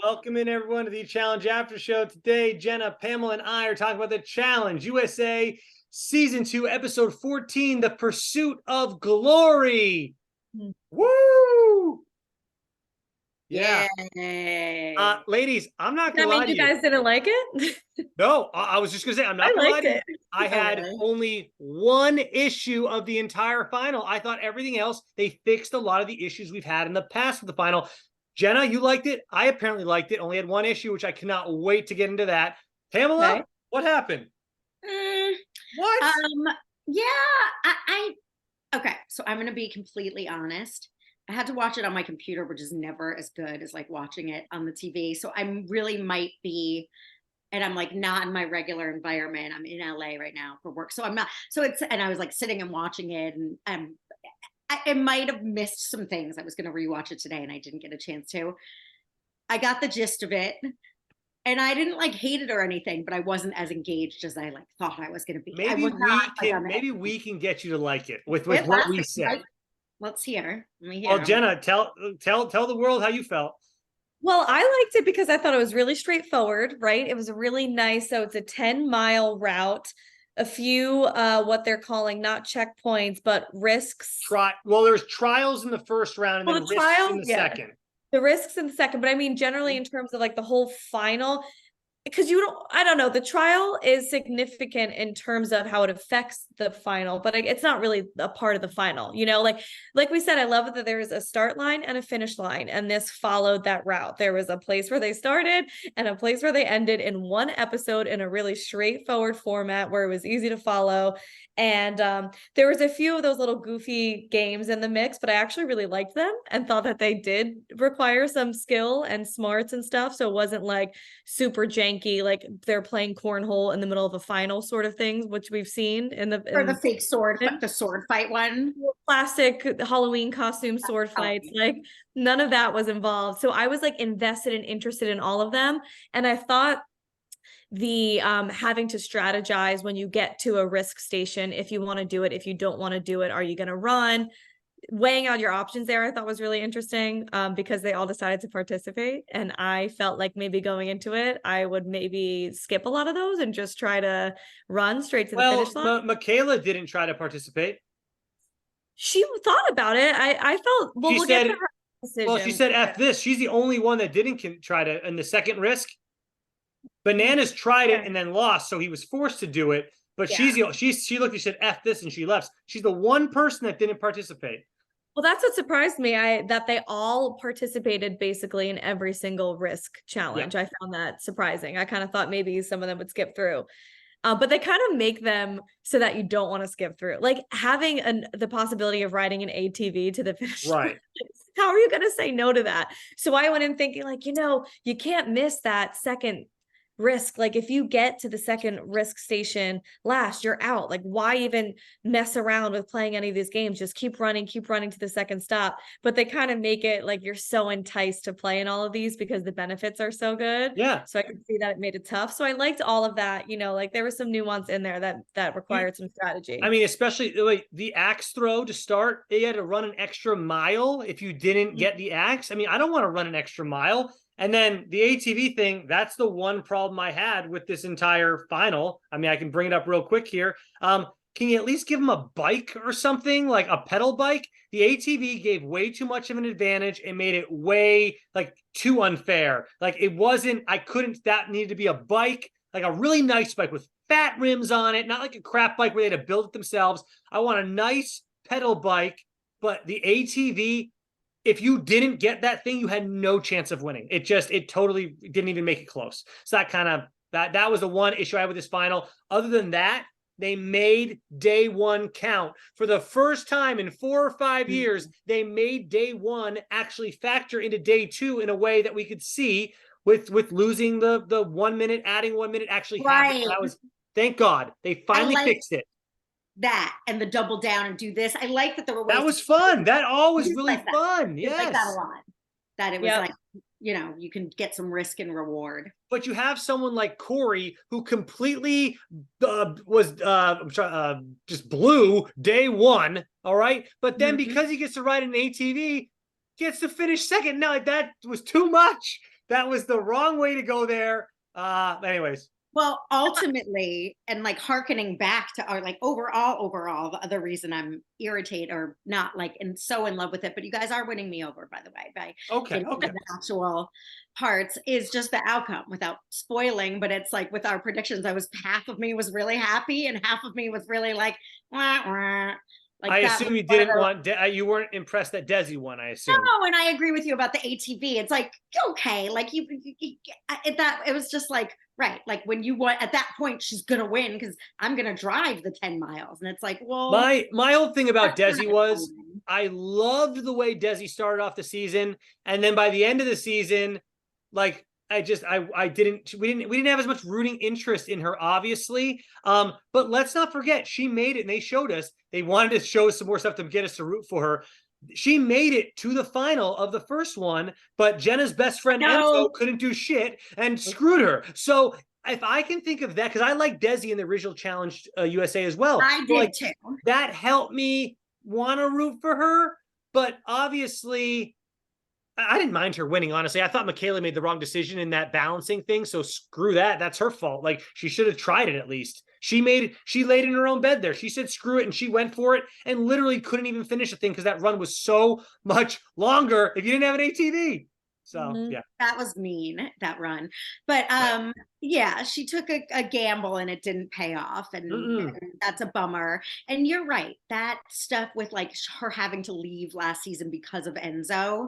Welcome in everyone to the Challenge After Show. Today, Jenna, Pamela, and I are talking about the Challenge USA Season 2, Episode 14, The Pursuit of Glory. Woo! Yeah. Yay. Ladies, I'm not Does going that to lie mean to you you. guys didn't like it? No, I was just going to say, I'm I not going to lie liked to you. it. I had really? only one issue of the entire final. I thought everything else, they fixed a lot of the issues we've had in the past with the final. Jenna, you liked it. I apparently liked it. Only had one issue, which I cannot wait to get into that. Pamela, Okay. what happened? What? Yeah, okay, so I'm gonna be completely honest. I had to watch it on my computer, which is never as good as like watching it on the TV. So I'm really might be, and I'm like not in my regular environment. I'm in LA right now for work. So I'm not, so it's, and I was like sitting and watching it and I might have missed some things. I was going to rewatch it today and I didn't get a chance to. I got the gist of it and I didn't like hate it or anything, but I wasn't as engaged as I like thought I was going to be. I Maybe was we not like can on the maybe edge. we can get you to like it with It what was- we said. Let's hear. Let me hear. Well, Jenna, tell the world how you felt. Well, I liked it because I thought it was really straightforward, right? It was a really nice, so it's a 10-mile route, a few what they're calling not checkpoints, but risks. Well, there's trials in the first round and Well, then the risks trial, in the yeah. second. The risks in the second, but I mean generally in terms of like the whole final, because I don't know, the trial is significant in terms of how it affects the final, but it's not really a part of the final, like we said. I love that there is a start line and a finish line, and this followed that route. There was a place where they started and a place where they ended in one episode in a really straightforward format where it was easy to follow. And there was a few of those little goofy games in the mix, but I actually really liked them and thought that they did require some skill and smarts and stuff. So it wasn't like super janky, like they're playing cornhole in the middle of a final sort of things, which we've seen in the fake sword, the sword fight one. Classic Halloween costume sword fights. Like none of that was involved. So I was like invested and interested in all of them. And I thought the having to strategize when you get to a risk station, if you want to do it, if you don't want to do it, are you going to run? Weighing out your options there, I thought was really interesting, because they all decided to participate. And I felt like maybe going into it, I would maybe skip a lot of those and just try to run straight to the finish line. Michaela didn't try to participate. She thought about it. I felt, well, She we'll said, get to her decision. well, she said F this. She's the only one that didn't try to in the second risk. Bananas tried it and then lost, so he was forced to do it. But she looked, she said F this, and she left. She's the one person that didn't participate. Well, that's what surprised me. That they all participated basically in every single risk challenge. Yeah. I found that surprising. I kind of thought maybe some of them would skip through. But they kind of make them so that you don't want to skip through. Like having the possibility of riding an ATV to the finish line. Right. How are you going to say no to that? So I went in thinking like, you can't miss that second risk. Like if you get to the second risk station last, you're out. Like why even mess around with playing any of these games? Just keep running to the second stop. But they kind of make it like you're so enticed to play in all of these because the benefits are so good. Yeah. So I could see that it made it tough. So I liked all of that. Like there was some nuance in there that required some strategy. I mean, especially like the axe throw to start, you had to run an extra mile if you didn't get the axe. I mean, I don't want to run an extra mile. And then the ATV thing, that's the one problem I had with this entire final. I mean, I can bring it up real quick here. Can you at least give them a bike or something, like a pedal bike? The ATV gave way too much of an advantage and made it way like too unfair. Like it wasn't, that needed to be a bike, like a really nice bike with fat rims on it, not like a crap bike where they had to build it themselves. I want a nice pedal bike, but the ATV, if you didn't get that thing, you had no chance of winning. It totally didn't even make it close. So that was the one issue I had with this final. Other than that, they made day one count. For the first time in 4 or 5 years, they made day one actually factor into day two in a way that we could see with losing the 1 minute, adding 1 minute actually happened. Thank God they finally fixed it. That and the double down and do this. I like that there were ways. That was fun. That all was really fun. Yes. Like that a lot. That it was like, you can get some risk and reward. But you have someone like Corey who completely was just blew day one. All right. But then because he gets to ride an ATV, gets to finish second. Now, like, that was too much. That was the wrong way to go there. Anyways. Well, ultimately, and like hearkening back to our like overall, the other reason I'm irritated or not like and so in love with it, but you guys are winning me over, by the way, by Okay. getting to the actual parts is just the outcome without spoiling. But it's like with our predictions, half of me was really happy and half of me was really like, wah, wah. Like I that assume you was one of didn't those- want, you weren't impressed that Desi won, I assume. No, and I agree with you about the ATV. It's like, okay, like it was just like, right. Like when you want, at that point, she's going to win because I'm going to drive the 10 miles. And it's like, well. My whole thing about that's Desi not was fun. I loved the way Desi started off the season. And then by the end of the season, like, we didn't have as much rooting interest in her, obviously. But let's not forget, she made it, and they showed us, they wanted to show us some more stuff to get us to root for her. She made it to the final of the first one, but Jenna's best friend Enzo couldn't do shit and screwed her. So if I can think of that, because I like Desi in the original Challenge USA as well. I did too. That helped me want to root for her, but obviously I didn't mind her winning, honestly. I thought Michaela made the wrong decision in that balancing thing, so screw that. That's her fault. Like, she should have tried it at least. She laid in her own bed there. She said screw it, and she went for it and literally couldn't even finish the thing because that run was so much longer if you didn't have an ATV. So, yeah. That was mean, that run. But yeah, she took a gamble and it didn't pay off. And that's a bummer. And you're right. That stuff with like her having to leave last season because of Enzo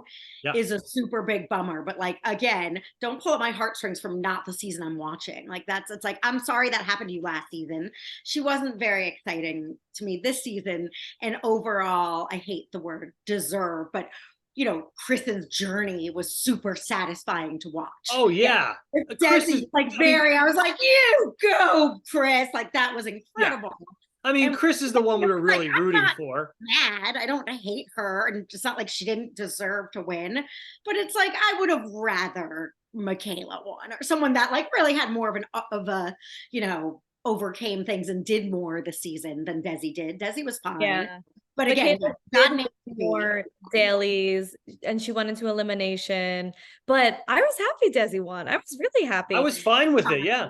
is a super big bummer. But like, again, don't pull at my heartstrings from not the season I'm watching. Like it's like, I'm sorry that happened to you last season. She wasn't very exciting to me this season. And overall, I hate the word deserve, but you know, Kristen's journey was super satisfying to watch. Oh yeah. Desi, like I was like, you go, Chris. Like that was incredible. Yeah. I mean, Chris is the one we were really rooting for. Mad. I don't hate her. And it's not like she didn't deserve to win. But it's like I would have rather Michaela won or someone that like really had more of a, you know, overcame things and did more this season than Desi did. Desi was fine. Yeah. But again, did more dailies and she went into elimination. But I was happy Desi won. I was really happy. I was fine with it, yeah.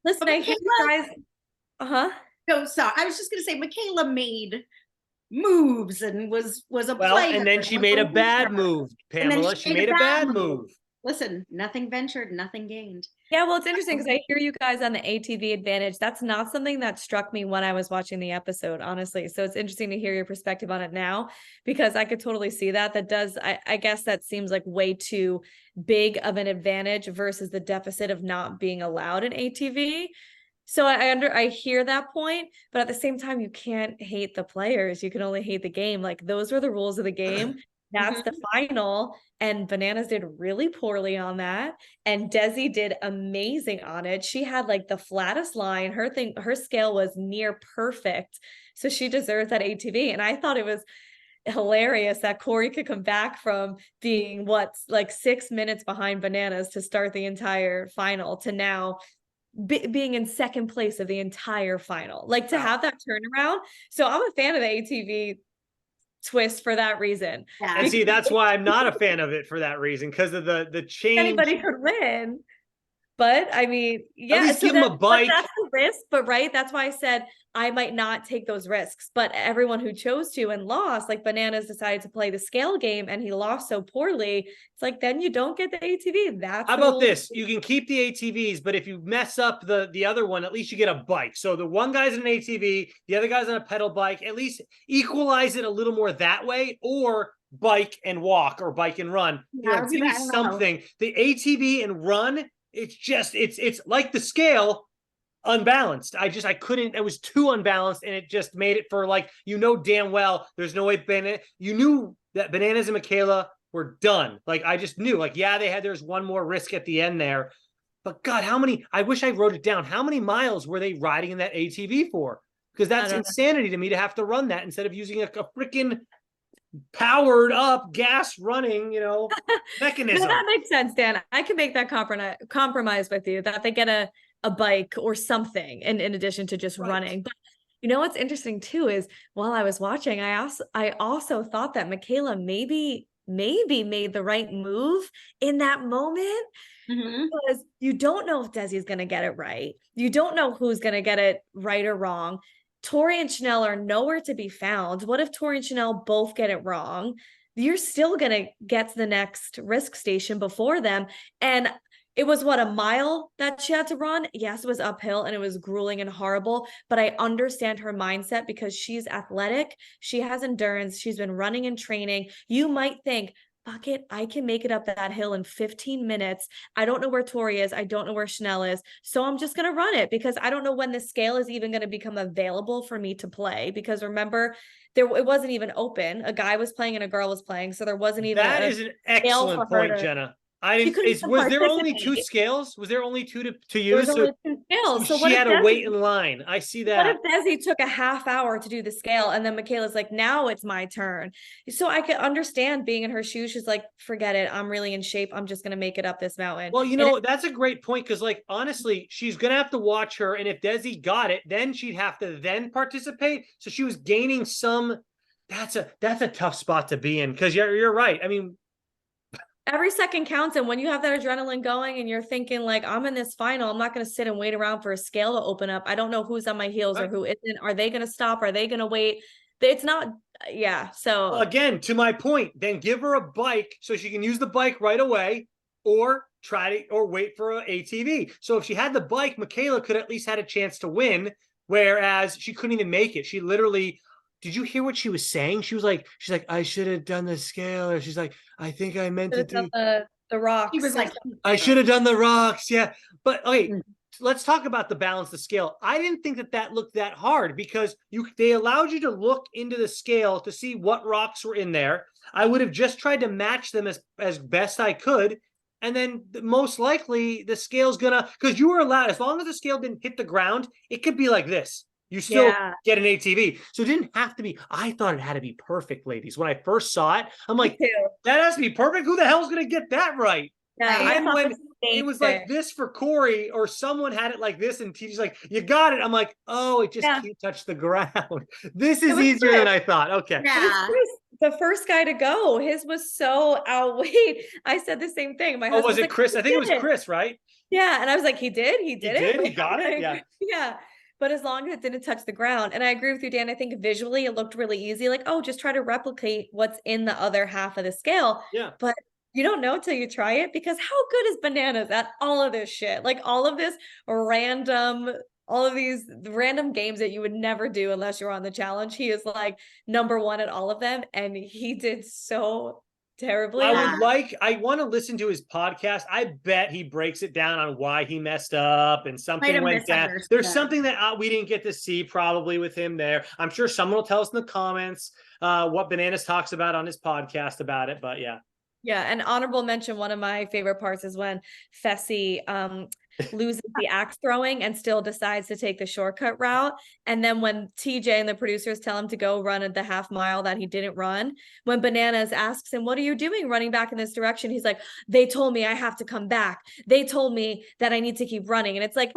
Listen, I hear you guys. No, sorry. I was just gonna say Michaela made moves and was a player. And then she made a bad move, Pamela. She made a bad move. Listen, nothing ventured, nothing gained. Yeah, well, it's interesting because I hear you guys on the ATV advantage. That's not something that struck me when I was watching the episode, honestly. So it's interesting to hear your perspective on it now because I could totally see that. That does, I guess that seems like way too big of an advantage versus the deficit of not being allowed an ATV. So I hear that point, but at the same time, you can't hate the players. You can only hate the game. Like those were the rules of the game. That's the final. And Bananas did really poorly on that. And Desi did amazing on it. She had like the flattest line. Her scale was near perfect. So she deserves that ATV. And I thought it was hilarious that Corey could come back from being like 6 minutes behind Bananas to start the entire final to now being in second place of the entire final. Like to have that turnaround. So I'm a fan of the ATV twist for that reason. Yeah. And see, that's why I'm not a fan of it for that reason, because of the change. Anybody could win. But I mean, yeah, at least give them a bike. That's the risk, but right, that's why I said I might not take those risks. But everyone who chose to and lost, like Bananas decided to play the scale game and he lost so poorly. It's like then you don't get the ATV. That's how about this? You can keep the ATVs, but if you mess up the other one, at least you get a bike. So the one guy's on an ATV, the other guy's on a pedal bike. At least equalize it a little more that way, or bike and walk, or bike and run. Yeah, give me something. The ATV and run. It's like the scale unbalanced. I couldn't, it was too unbalanced, and it just made it for like, damn well there's no way you knew that Bananas and Michaela were done. Like I just knew, like, yeah, there's one more risk at the end there. But God, I wish I wrote it down. How many miles were they riding in that ATV for? Because that's insanity to me to have to run that instead of using a freaking powered up gas running mechanism. That makes sense, Dan. I can make that compromise with you that they get a bike or something in addition to just running. But what's interesting too is while I was watching, I also thought that Michaela maybe made the right move in that moment, because you don't know if Desi's going to get it right. You don't know who's going to get it right or wrong. Tori and Chanel are nowhere to be found. What if Tori and Chanel both get it wrong? You're still going to get to the next risk station before them. And it was what, a mile that she had to run? Yes, it was uphill and it was grueling and horrible, but I understand her mindset because she's athletic. She has endurance. She's been running and training. You might think, fuck it, I can make it up that hill in 15 minutes. I don't know where Tori is. I don't know where Chanel is. So I'm just going to run it because I don't know when the scale is even going to become available for me to play. Because remember, it wasn't even open. A guy was playing and a girl was playing. So there wasn't even That is an excellent point, Jenna. I didn't. Was there only 2 scales? Was there only 2 to use? There was only 2 scales. So she had to wait in line. I see that. What if Desi took a half hour to do the scale and then Michaela's like, now it's my turn. So I could understand being in her shoes. She's like, forget it. I'm really in shape. I'm just going to make it up this mountain. Well, that's a great point. Cause like, honestly, she's going to have to watch her. And if Desi got it, then she'd have to then participate. So she was gaining some, that's a tough spot to be in. Cause you're right. I mean, every second counts. And when you have that adrenaline going and you're thinking like, I'm in this final, I'm not going to sit and wait around for a scale to open up. I don't know who's on my heels or who isn't. Are they going to stop? Are they going to wait? It's not. Yeah. So well, again, to my point, then give her a bike so she can use the bike right away or wait for an ATV. So if she had the bike, Michaela could at least had a chance to win. Whereas she couldn't even make it. She literally, did you hear what she was saying? She's like, I should have done the scale. Or she's like, I think I meant to do the rocks. He was like, I should have done the rocks. Yeah. But okay, let's talk about the balance, the scale. I didn't think that looked that hard because they allowed you to look into the scale to see what rocks were in there. I would have just tried to match them as best I could. And then most likely the scale's gonna, because you were allowed, as long as the scale didn't hit the ground, it could be like this. You still get an ATV. So it didn't have to be, I thought it had to be perfect, ladies. When I first saw it, I'm like, that has to be perfect. Who the hell's going to get that right? Yeah, and when it was like this for Corey, or someone had it like this, and TJ's like, you got it. I'm like, oh, it just can't touch the ground. This is easier than I thought. Okay. Yeah. The first guy to go, his was so outweighed. I said the same thing. My husband was it Chris? I think it was Chris, right? Yeah. And I was like, he did it. He got it. Yeah. Yeah. But as long as it didn't touch the ground. And I agree with you, Dan. I think visually it looked really easy. Like, oh, just try to replicate what's in the other half of the scale. Yeah. But you don't know till you try it, because how good is Bananas at all of this shit? Like all of this all of these random games that you would never do unless you're on the challenge. He is like #1 at all of them. And he did so terribly. I want to listen to his podcast. I bet he breaks it down on why he messed up and something went down. There's something that we didn't get to see probably with him there. I'm sure someone will tell us in the comments what Bananas talks about on his podcast about it, but yeah. Yeah, and honorable mention, one of my favorite parts is when Fessie loses the axe throwing and still decides to take the shortcut route. And then when TJ and the producers tell him to go run at the half mile that he didn't run, when Bananas asks him, what are you doing running back in this direction? He's like, they told me I have to come back. They told me that I need to keep running. And it's like,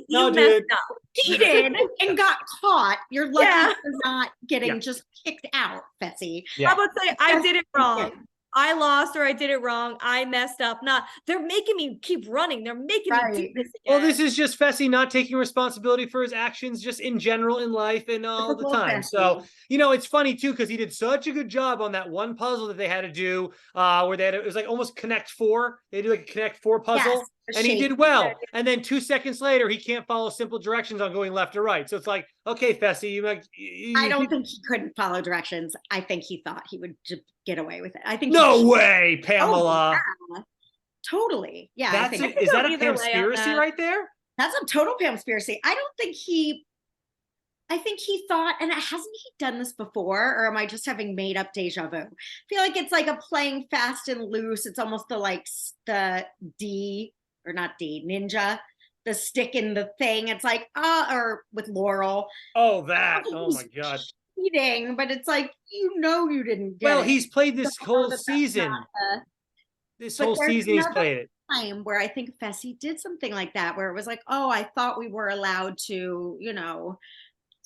no, messed up. He did and got caught. You're lucky for not getting just kicked out, Fessie. Yeah. How about say, I did it wrong. I lost, or I did it wrong. I messed up. They're making me keep running. They're making me do this again. Well, this is just Fessie not taking responsibility for his actions just in general in life and all the time. So, it's funny too, because he did such a good job on that one puzzle that they had to do where it was like almost Connect 4. They do like a Connect 4 puzzle. And he did well. And then 2 seconds later, he can't follow simple directions on going left or right. So it's like, okay, Fessie, I don't think he couldn't follow directions. I think he thought he would just get away with it. I think no way, Pamela. Oh, yeah. Totally. Yeah. Is that a conspiracy right there? That's a total conspiracy. I think he thought, and hasn't he done this before, or am I just having made up deja vu? I feel like it's like a playing fast and loose. It's almost the D, or not D, ninja, the stick in the thing. It's like, or with Laurel. Oh, that. Oh my God. Cheating, but it's like, you didn't get it. He's played this whole season. This whole season he's played it. Time where I think Fessie did something like that, where it was like, oh, I thought we were allowed to,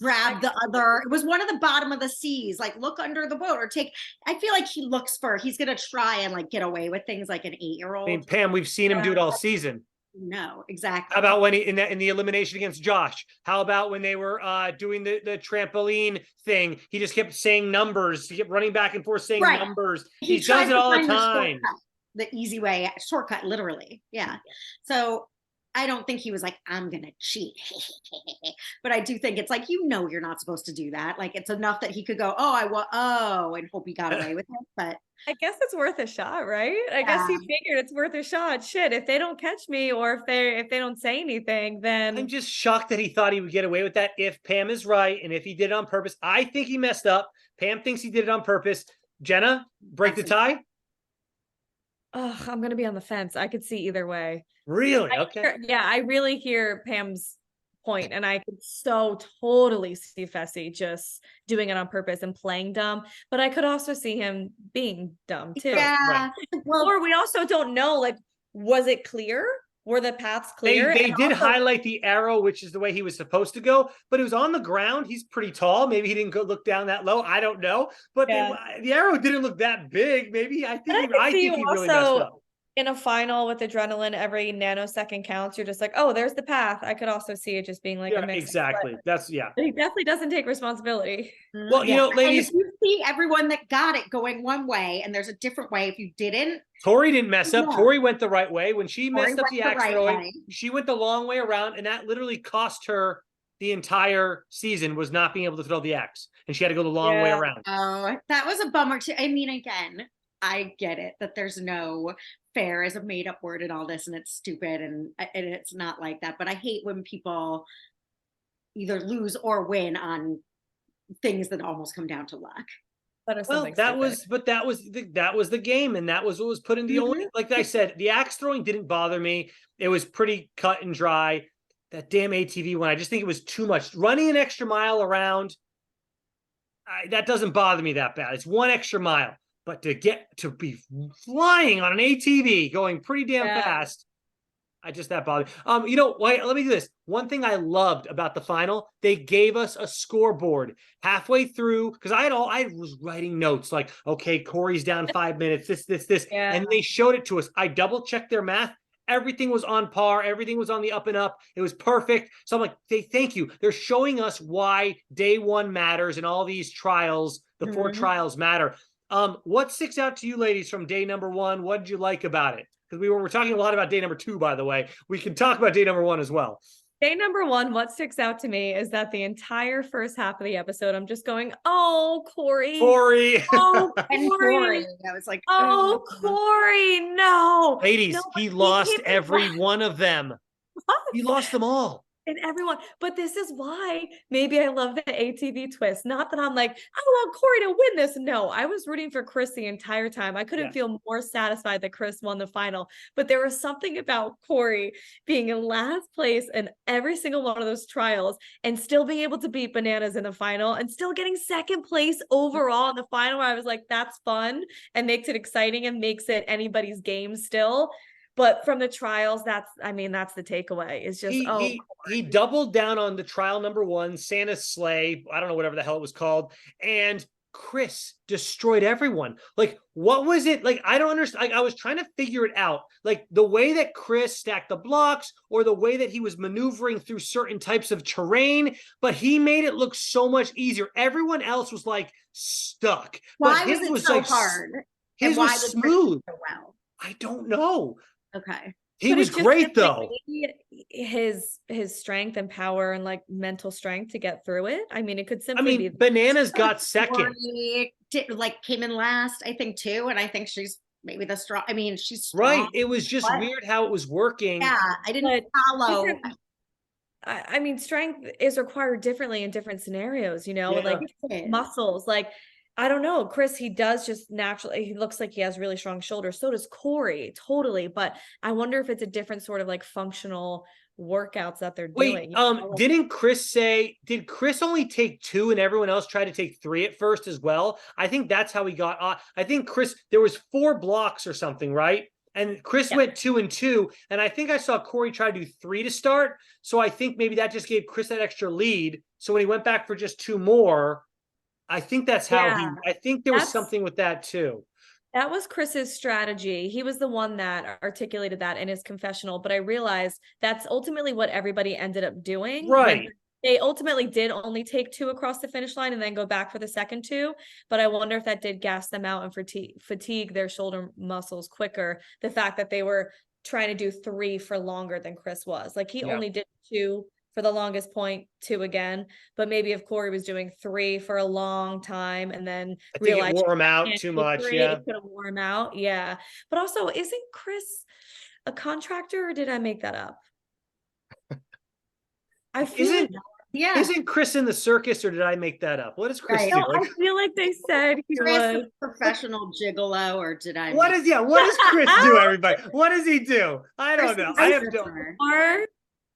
grab the other. It was one of the bottom of the seas, like look under the boat or take. I feel like he's gonna try and like get away with things like an 8-year-old. I mean, Pam, we've seen him do it all season. No, exactly. How about when in the elimination against Josh? How about when they were doing the trampoline thing? He just kept saying numbers. He kept running back and forth saying numbers. He does it all the time. The easy way, shortcut, literally. Yeah. So I don't think he was like, I'm gonna cheat. But I do think it's like, you're not supposed to do that. Like, it's enough that he could go, and hope he got away with it. But I guess it's worth a shot, right? I guess he figured it's worth a shot. Shit, if they don't catch me or if they don't say anything, then I'm just shocked that he thought he would get away with that if Pam is right and if he did it on purpose. I think he messed up. Pam thinks he did it on purpose. Jenna, break the tie? I'm gonna be on the fence. I could see either way. Really? Okay. I really hear Pam's point, and I could so totally see Fessie just doing it on purpose and playing dumb, but I could also see him being dumb too. Yeah. Right. Well, Or we also don't know, like, was it clear? Were the paths clear? They did highlight the arrow, which is the way he was supposed to go, but it was on the ground. He's pretty tall. Maybe he didn't go look down that low. I don't know. But the arrow didn't look that big. Maybe I think he really messed up. In a final with adrenaline, every nanosecond counts. You're just like, oh, there's the path. I could also see it just being like a mix. Exactly. But he definitely doesn't take responsibility. Well, ladies, if you see everyone that got it going one way and there's a different way if you didn't. Tori didn't mess up. Tori went the right way. When she messed up the axe throwing, she went the long way around, and that literally cost her the entire season, was not being able to throw the axe, and she had to go the long way around. Oh, that was a bummer too. I mean, again, I get it that there's no fair is a made up word and all this, and it's stupid, and it's not like that. But I hate when people either lose or win on things that almost come down to luck. Well, that was the game, and that was what was put in the only. Like I said, the axe throwing didn't bother me. It was pretty cut and dry. That damn ATV one, I just think it was too much. Running an extra mile around, that doesn't bother me that bad. It's one extra mile. But to be flying on an ATV going pretty damn fast, that bothered me. Let me do this. One thing I loved about the final, they gave us a scoreboard halfway through, because I was writing notes like, okay, Corey's down 5 minutes, this, and they showed it to us. I double checked their math. Everything was on par. Everything was on the up and up. It was perfect. So I'm like, thank you. They're showing us why day one matters and all these trials, the 4 trials matter. What sticks out to you ladies from day number 1? What did you like about it? Because we're talking a lot about day number 2, by the way. We can talk about day number 1 as well. Day number 1, what sticks out to me is that the entire first half of the episode, I'm just going, oh, Corey. Oh, Corey. I was like, oh, Corey, no. Ladies, he lost every one of them. He lost them all. And everyone, but this is why maybe I love the ATV twist. Not that I'm like, I want Corey to win this. No, I was rooting for Chris the entire time. I couldn't feel more satisfied that Chris won the final. But there was something about Corey being in last place in every single one of those trials and still being able to beat Bananas in the final and still getting second place overall in the final, where I was like, that's fun and makes it exciting and makes it anybody's game still. But from the trials, that's the takeaway. It's just, he doubled down on the trial number 1, Santa's sleigh. I don't know, whatever the hell it was called. And Chris destroyed everyone. Like, what was it? Like, I don't understand. Like, I was trying to figure it out. Like, the way that Chris stacked the blocks or the way that he was maneuvering through certain types of terrain, but he made it look so much easier. Everyone else was like stuck. Why was it so hard? His was smooth. So well? I don't know. Okay. He was great though. His strength and power and like mental strength to get through it. I mean, it could simply be Bananas got second. Came in last, I think, too. And I think she's maybe the strong. I mean, she's strong, right. It was just weird how it was working. Yeah, I didn't follow. I mean, strength is required differently in different scenarios, like muscles, like I don't know. Chris, he does just naturally, he looks like he has really strong shoulders. So does Corey, totally. But I wonder if it's a different sort of like functional workouts that they're doing. Did Chris only take 2 and everyone else tried to take 3 at first as well? I think that's how he got I think Chris, there was 4 blocks or something, right? And Chris went 2 and 2. And I think I saw Corey try to do 3 to start. So I think maybe that just gave Chris that extra lead. So when he went back for just 2 more, I think that's how Yeah, I think there was that's- something with that too. That was Chris's strategy. He was the one that articulated that in his confessional, but I realized that's ultimately what everybody ended up doing. Right. They ultimately did only take 2 across the finish line and then go back for the second 2. But I wonder if that did gas them out and fatigue their shoulder muscles quicker. The fact that they were trying to do 3 for longer than Chris was. Like he only did 2 for the longest point, 2 again. But maybe if Corey was doing 3 for a long time and then I think it realized wore him out can't too do much. 3, Yeah. it could have worn him out. Yeah. But also, isn't Chris a contractor or did I make that up? I feel like Yeah. Isn't Chris in the circus, or did I make that up? What does Chris Right. do? no, I feel like they said he Chris was. a professional gigolo, or did I? What make- does Chris do, everybody? What does he do? I don't Chris know. is I a have no. stripper. Or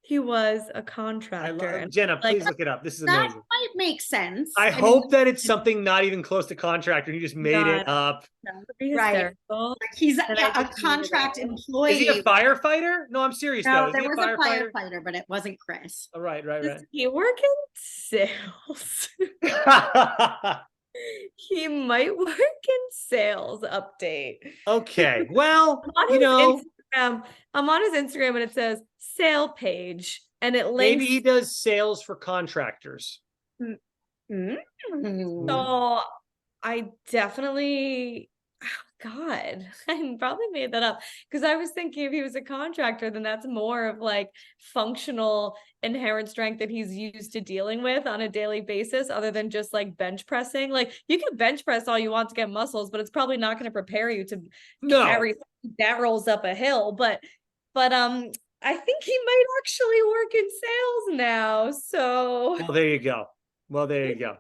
he was a I contractor. love And Jenna. like, Please look it up. This is That amazing. might make sense. I mean, hope that it's something not even close to contractor. You just made it God. up. that would be Right. hysterical. like he's And I yeah, a just made it contract up. employee. Is he a firefighter? No, I'm serious though. No, Is there he a was firefighter? a firefighter, but it wasn't Chris. Oh, right. Does he work in sales? He might work in sales update. Okay. Well, I'm on you his know, Instagram. I'm on his Instagram and it says sale page and it links. maybe he does sales for contractors. Mm. So I definitely, God, I probably made that up because I was thinking if he was a contractor, then that's more of like functional inherent strength that he's used to dealing with on a daily basis, other than just like bench pressing. Like you can bench press all you want to get muscles, but it's probably not going to prepare you to No. carry that rolls up a hill. But I think he might actually work in sales now. So Well, there you go. Well, there you go.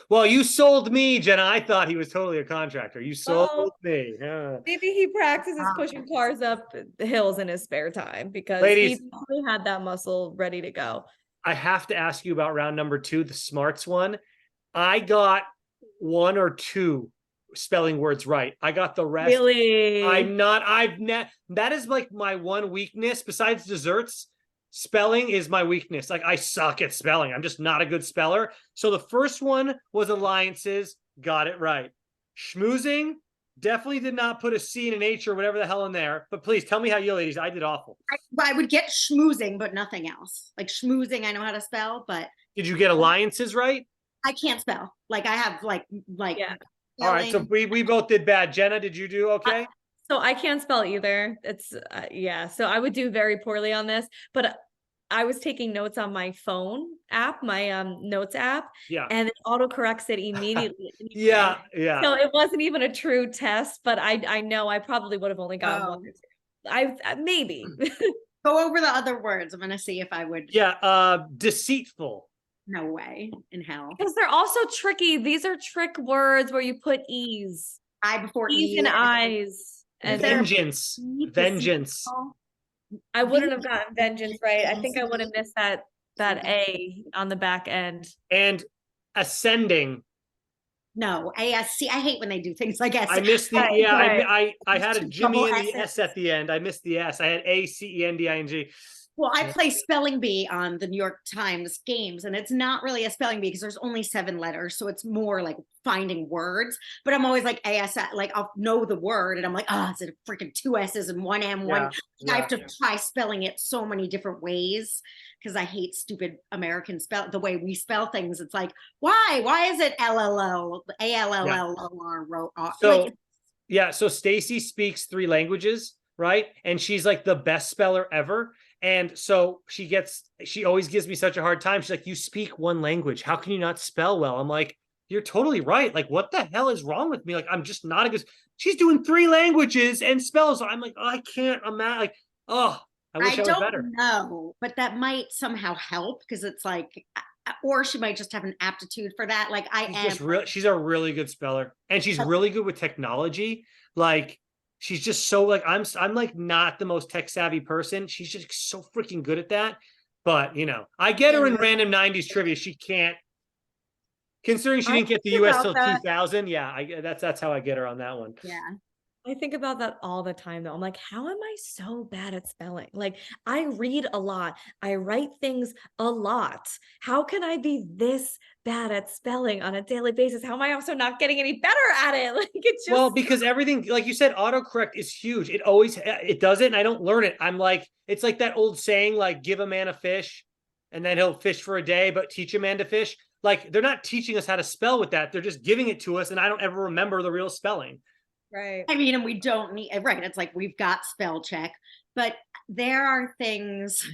Well, you sold me, Jenna. I thought he was totally a contractor. You sold Well, me. Yeah. maybe he practices Wow. pushing cars up the hills in his spare time because Ladies- he probably had that muscle ready to go. I have to ask you about round number 2, the smarts one. I got 1 or 2 spelling words right. I got the rest. Really? That is like my one weakness besides desserts. Spelling is my weakness. Like I suck at spelling. I'm just not a good speller. So the first one was alliances. Got it right. Schmoozing, definitely did not put a C and an H or whatever the hell in there. But please tell me how you ladies. I did awful. I would get schmoozing, but nothing else. Like schmoozing, I know how to spell, but Did you get alliances right? I can't spell. Like I have like Yeah. All right. So we both did bad. Jenna, did you do okay? So I can't spell either. It's yeah. So I would do very poorly on this, but I was taking notes on my phone app, my notes app, Yeah. and it autocorrects it immediately. Yeah. Yeah. So it wasn't even a true test, but I know I probably would have only gotten Oh. 1 or 2. I maybe. Go over the other words. I'm gonna see if I would. Yeah. Deceitful. No way in hell. Because they're also tricky. These are trick words where you put E's. I before E's E and I's. And there- Vengeance. Vengeance. I wouldn't have gotten vengeance right. I think I would have missed that A on the back end. And ascending. No, ASC. I hate when they do things like S. I missed the Right, I had a Jimmy Double and the S S's. at the end. I missed the S. I had ACENDING. Well, I play spelling bee on the New York Times games, and it's not really a spelling bee because there's only 7 letters, so it's more like finding words. But I'm always like AS, like I'll know the word, and I'm like, oh, it's a freaking 2 S's and 1 M, one. I have to try spelling it so many different ways because I hate stupid American spell the way we spell things. It's like, why? Why is it LLL, ALLL? So yeah, so Stacy speaks 3 languages, right? And she's like the best speller ever. And so she always gives me such a hard time. She's like, you speak 1 language. How can you not spell well? I'm like, you're totally right. Like, what the hell is wrong with me? Like, I'm just not a good. She's doing 3 languages and spells. I'm like, oh, I can't imagine. Like, oh, I wish I was better. know, but that might somehow help because it's like, or she might just have an aptitude for that. Like She's a really good speller, and she's really good with technology. Like, she's just so like I'm like not the most tech savvy person. She's just so freaking good at that. But you know, I get her in random 90s trivia. She can't. Considering she didn't get the US till 2000, yeah, that's how I get her on that one. Yeah. I think about that all the time though. I'm like, how am I so bad at spelling? Like, I read a lot, I write things a lot. How can I be this bad at spelling on a daily basis? How am I also not getting any better at it? Like, it's just Well, because everything, like you said, autocorrect is huge. It always it does it, and I don't learn it. I'm like, it's like that old saying, like, give a man a fish, and then he'll fish for a day, but teach a man to fish. Like, they're not teaching us how to spell with that. They're just giving it to us, and I don't ever remember the real spelling. right. I mean, and we don't need, right. It's like we've got spell check, but there are things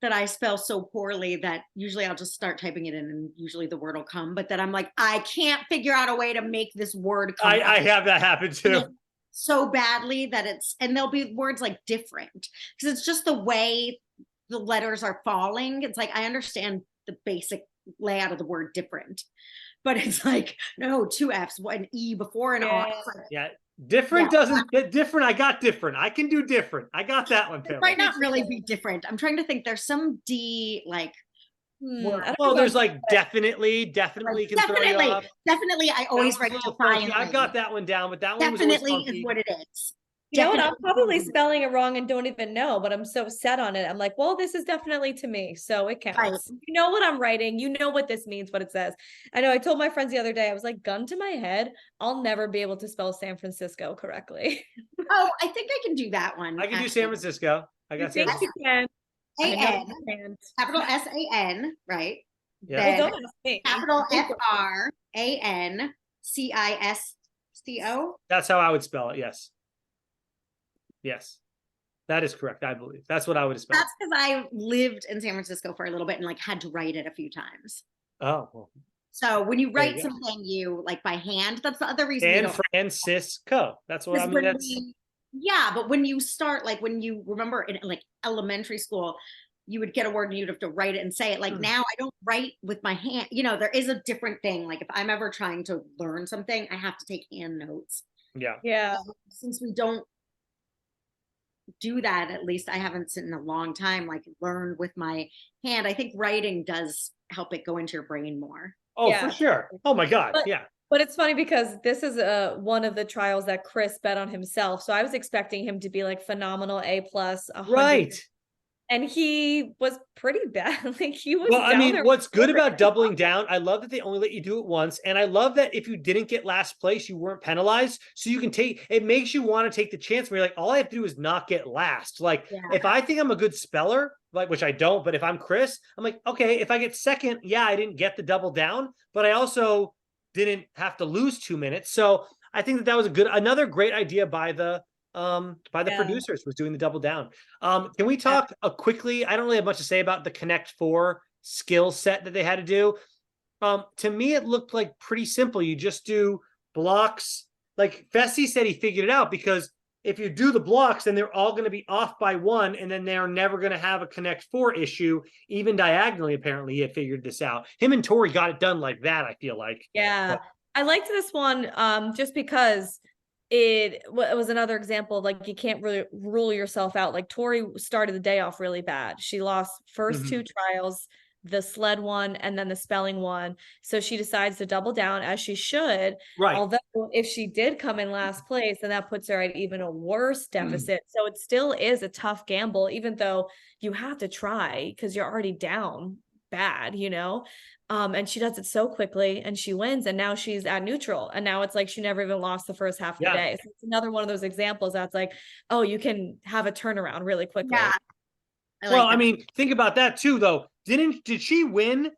that I spell so poorly that usually I'll just start typing it in and usually the word will come, but then I'm like, I can't figure out a way to make this word come. I have that happen too. So badly that and there'll be words like different because it's just the way the letters are falling. It's like, I understand the basic layout of the word different, but it's like, no, 2 F's, an E before an R. Like, yeah. Different doesn't get different. I got different. I can do different. I got that one. It might not really be different. I'm trying to think. There's some D like word. Well, there's like definitely can throw you off. Definitely. I always write defiantly. I've got that one down, but that one definitely was is what it is. You know what? I'm probably spelling it wrong and don't even know, but I'm so set on it. I'm like, well, this is definitely to me, so it counts. Right. You know what I'm writing. You know what this means, what it says. I know I told my friends the other day, I was like, gun to my head, I'll never be able to spell San Francisco correctly. Oh, I think I can do that one. I can do San Francisco. I got San Francisco. You can. A-N, capital S-A-N, right? Yeah. Then Don't ask me. capital F-R-A-N-C-I-S-C-O. That's how I would spell it. Yes. Yes. That is correct, I believe. That's what I would spell. That's because I lived in San Francisco for a little bit and like had to write it a few times. Oh, well. So when you write you go. something, you like by hand. That's the other reason. San Francisco. That's what I mean. That's yeah, but when you start, like when you remember in like elementary school, you would get a word and you'd have to write it and say it. Like now I don't write with my hand. You know, there is a different thing. Like if I'm ever trying to learn something, I have to take hand notes. Yeah. Since we don't do that, at least I haven't in a long time, like learned with my hand. I think writing does help it go into your brain more. Oh, Yeah. for sure. Oh my God. Yeah. But it's funny because this is one of the trials that Chris bet on himself. So I was expecting him to be like phenomenal A+, 100. Right. And he was pretty bad. Like he was. Well, I down mean, there what's good with about doubling down, I love that they only let you do it once. And I love that if you didn't get last place, you weren't penalized. So you can it makes you want to take the chance where you're like, all I have to do is not get last. Like if I think I'm a good speller, like, which I don't, but if I'm Chris, I'm like, okay, if I get second, yeah, I didn't get the double down, but I also didn't have to lose 2 minutes. So I think that was another great idea by the producers was doing the double down. Can we talk quickly? I don't really have much to say about the Connect 4 skill set that they had to do. To me, it looked like pretty simple. You just do blocks. Like Fessie said, he figured it out because if you do the blocks, then they're all going to be off by 1, and then they're never going to have a Connect 4 issue, even diagonally. Apparently, he had figured this out. Him and Tori got it done like that, I feel like. Yeah. I liked this one just because it was another example of like you can't really rule yourself out. Like Tori started the day off really bad. She lost first 2 trials, the sled one and then the spelling one. So she decides to double down as she should. Right. Although if she did come in last place, then that puts her at even a worse deficit. So it still is a tough gamble, even though you have to try because you're already down bad, you know? And she does it so quickly and she wins. And now she's at neutral. And now it's like she never even lost the first half of the day. So it's another one of those examples that's like, oh, you can have a turnaround really quickly. Yeah. I mean, think about that too, though. Did she win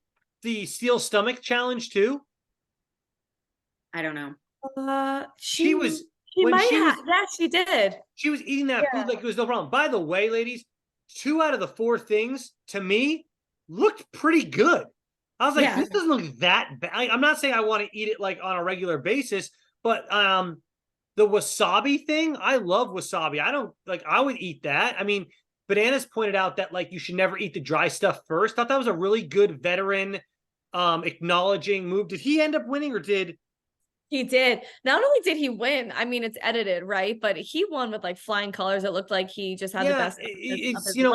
the steel stomach challenge too? I don't know. She did. She was eating that food like it was no problem. By the way, ladies, 2 out of the 4 things to me looked pretty good. I was like, this doesn't look that bad. I'm not saying I want to eat it like on a regular basis, but the wasabi thing, I love wasabi. I would eat that. I mean, Bananas pointed out that like you should never eat the dry stuff first. Thought that was a really good veteran acknowledging move. Did he end up winning or did he did? Not only did he win, I mean, it's edited, right? But he won with like flying colors. It looked like he just had the best. It's, you know,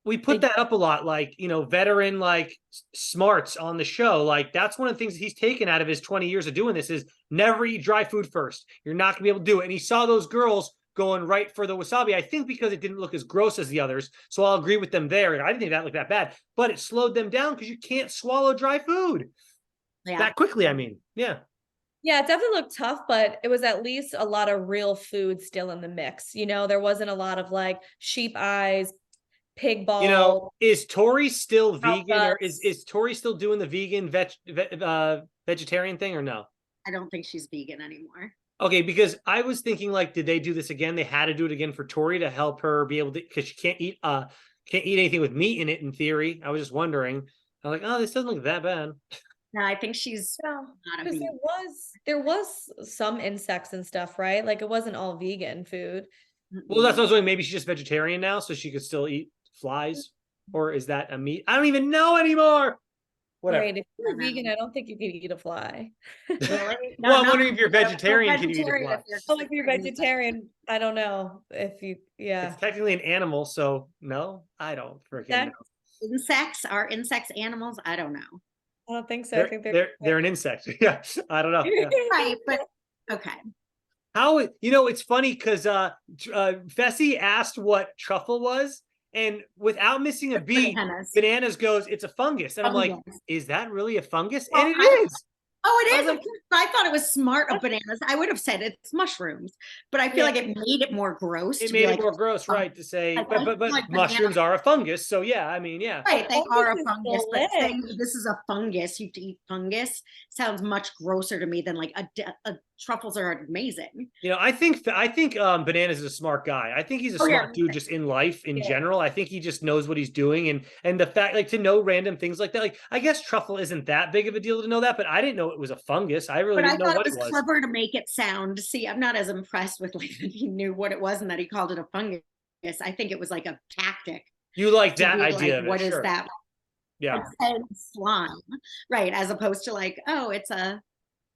we put that up a lot, like, you know, veteran, like smarts on the show. Like, that's one of the things he's taken out of his 20 years of doing this is never eat dry food first. You're not gonna be able to do it. And he saw those girls going right for the wasabi, I think because it didn't look as gross as the others. So I'll agree with them there. And I didn't think that looked that bad, but it slowed them down because you can't swallow dry food that quickly. I mean, yeah. Yeah, it definitely looked tough, but it was at least a lot of real food still in the mix. You know, there wasn't a lot of like sheep eyes, pig balls. You know, is Tori still vegan, or guts. is Tori still doing the vegan vegetarian thing, or no? I don't think she's vegan anymore. Okay, because I was thinking, like, did they do this again? They had to do it again for Tori to help her be able to, because she can't eat anything with meat in it in theory. I was just wondering. I'm like, oh, this doesn't look that bad. No, I think she's not a Because vegan. there was some insects and stuff, right? Like it wasn't all vegan food. Well, that's what I was wondering. Maybe she's just vegetarian now, so she could still eat flies, or is that a meat? I don't even know anymore. Whatever. Right. If you're vegan, I don't think you can eat a fly. Really? Well, I'm wondering if you're vegetarian, can you eat a vegetarian fly? if you're Oh, if you're vegetarian, I don't know if you, yeah. It's technically an animal, so no, I don't freaking know. Insects are insects animals? I don't know. I don't think so. I think They're an insect. Yeah, I don't know. Yeah. Right, but okay. How, you know, it's funny because Fessie asked what truffle was, and without missing a beat, Bananas goes, "It's a fungus," and I'm like, "Is that really a fungus?" And it is. Oh, it is. Like, I thought it was smart of Bananas. I would have said it's mushrooms, but I feel like it made it more gross. It made it more gross, right? To say, but like mushrooms are a fungus, so yeah. I mean, yeah, right. They are a fungus, but saying this is a fungus, you have to eat fungus, sounds much grosser to me than like a truffles are amazing. You know, I think Bananas is a smart guy. I think he's a smart dude just in life in general. I think he just knows what he's doing, and the fact, like, to know random things like that. Like, I guess truffle isn't that big of a deal to know that, but I didn't know it was a fungus. I really didn't know what it was. Clever to make it sound. See, I'm not as impressed with like that he knew what it was and that he called it a fungus. I think it was like a tactic. You like that idea? Like, what is that? Yeah, slime, right? As opposed to like, oh, it's a,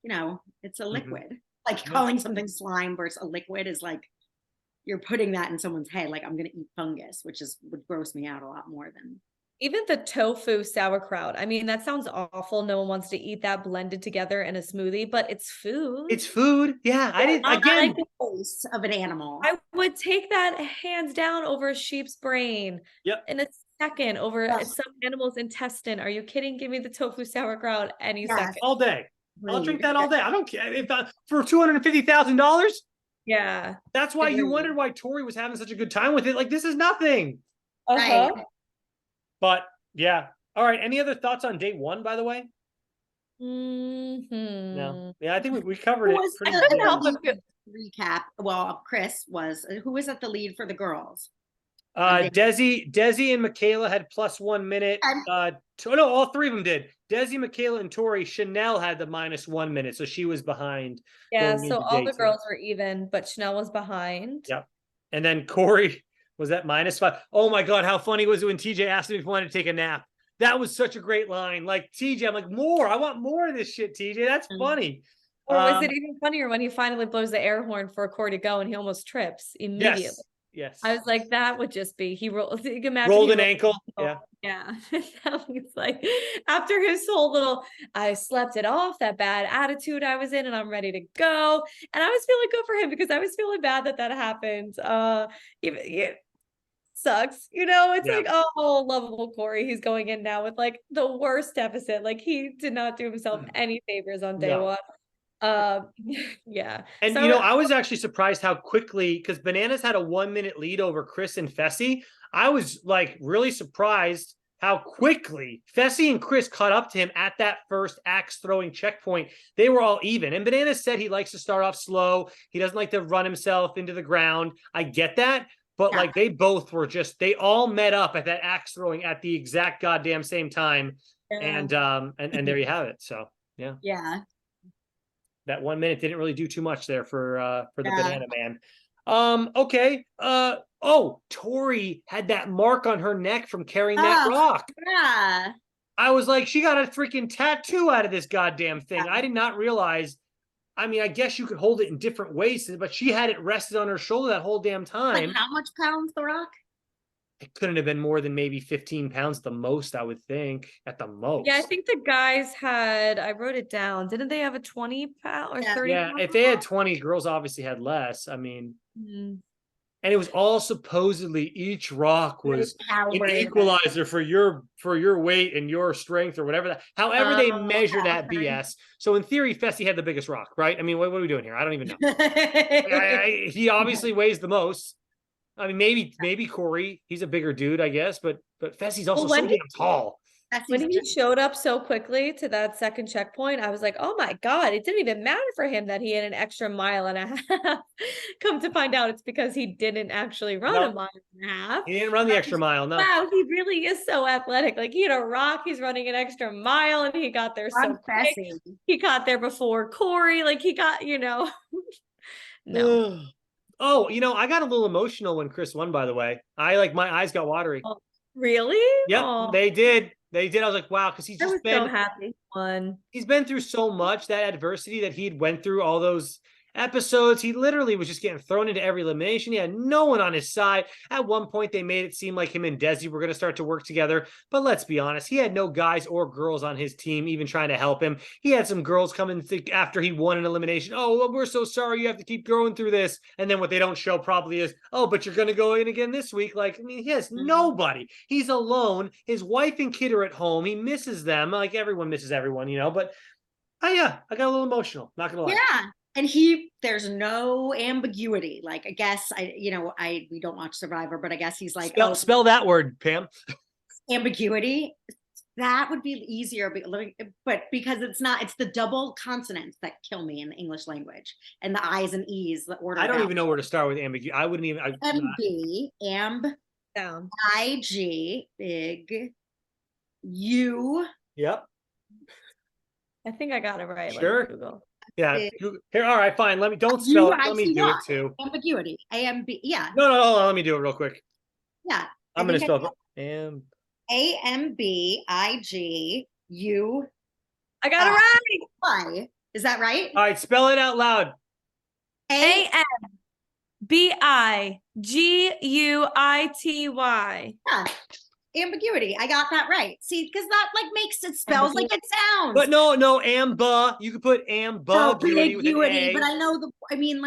you know, it's a liquid. Like calling something slime versus a liquid is like you're putting that in someone's head. Like, I'm gonna eat fungus, which would gross me out a lot more than. Even the tofu sauerkraut. I mean, that sounds awful. No one wants to eat that blended together in a smoothie, but it's food. It's food. Yeah, I didn't. Again, like the face of an animal. I would take that hands down over a sheep's brain. Yep. In a second, over some animal's intestine. Are you kidding? Give me the tofu sauerkraut any second. All day. I'll drink that all day. I don't care if for $250,000. Yeah, that's why you wondered why Tori was having such a good time with it. Like, this is nothing. Right. But yeah. All right. Any other thoughts on day one, by the way? No. Yeah, I think we covered it pretty good. Recap. Well, Chris was who was at the lead for the girls? Desi and Michaela had +1 minute. No, all three of them did. Desi, Michaela, and Tori. Chanel had the -1 minute, so she was behind. Yeah, so all the girls were even, but Chanel was behind. Yep. And then Corey was at -5. Oh my God, how funny was it when TJ asked him if he wanted to take a nap? That was such a great line. Like, TJ, I'm like, more. I want more of this shit, TJ. That's funny. Or was it even funnier when he finally blows the air horn for Corey to go and he almost trips immediately? Yes. I was like, that would just be, you can imagine rolled an ankle. Yeah. That was like, after his whole little, I slept it off, that bad attitude I was in, and I'm ready to go. And I was feeling good for him because I was feeling bad that happened. Sucks, you know. It's like, oh, lovable Corey, he's going in now with like the worst deficit. Like, he did not do himself any favors on day one. Yeah. And you know, I was actually surprised how quickly, because Bananas had a 1 minute lead over Chris and Fessie. I was like really surprised how quickly Fessie and Chris caught up to him at that first axe throwing checkpoint. They were all even. And Bananas said he likes to start off slow. He doesn't like to run himself into the ground. I get that. But like, they both were they all met up at that axe throwing at the exact goddamn same time. And there you have it. So yeah. Yeah. That 1 minute didn't really do too much there for the Banana Man. Okay. Tori had that mark on her neck from carrying that rock. Yeah. I was like, she got a freaking tattoo out of this goddamn thing. I did not realize. I mean, I guess you could hold it in different ways, but she had it rested on her shoulder that whole damn time. Like, how much pounds the rock? it couldn't have been more than maybe 15 pounds the most, I would think, at the most. Yeah, I think the guys had, I wrote it down. Didn't they have a 20 pound or Yeah. 30 Yeah, pound? if they had 20, girls obviously had less. I mean, Mhm. and it was all supposedly each rock was an Calibrated. equalizer for your weight and your strength or whatever that. However, they Oh, measure that okay. BS. So in theory, Fessie had the biggest rock, right? I mean, what are we doing here? I don't even know. He obviously weighs the most. I mean, maybe Corey. He's a bigger dude, I guess, but Fessie's also when so damn tall. When he showed up so quickly to that second checkpoint, I was like, oh my God, it didn't even matter for him that he had an extra mile and a half. Come to find out, it's because he didn't actually run No. a mile and a half. He didn't run the extra mile, no. Wow, he really is so athletic. Like, he had a rock, he's running an extra mile, and he got there so quick. Fessie. He got there before Corey. Like, he got, no. Oh, I got a little emotional when Chris won, by the way. My eyes got watery. Oh, really? Yep, Oh, they did. They did. I was like, wow, because he's I just was been so happy he won. he's been through so much, that adversity that he'd went through, all those episodes. He literally was just getting thrown into every elimination. He had no one on his side. At one point, they made it seem like him and Desi were going to start to work together. But let's be honest, he had no guys or girls on his team even trying to help him. He had some girls come in after he won an elimination. Oh, well, we're so sorry. You have to keep going through this. And then what they don't show probably is, oh, but you're going to go in again this week. Like, I mean, he has nobody. He's alone. His wife and kid are at home. He misses them. Like, everyone misses everyone, but I got a little emotional. Not going to lie. Yeah. And there's no ambiguity. Like, I guess we don't watch Survivor, but I guess he's like, Spell that word, Pam. Ambiguity. That would be easier, but because it's the double consonants that kill me in the English language, and the I's and E's, the order. I don't even know where to start with ambiguity. I wouldn't even. Down. IG, big, U. Yep. I think I got it right. Sure. Google. Yeah. Here. All right. Fine. Don't spell it. Let me do it too. Ambiguity. AMB. Yeah. No. Hold on. Let me do it real quick. Yeah. I'm gonna spell it. AMBIGU. I got it right. Y. Is that right? All right. Spell it out loud. AMBIGUITY. Yeah. Ambiguity. I got that right. See, because that makes it spells like it sounds. But no, amba. You could put ambiguity with an A. But I know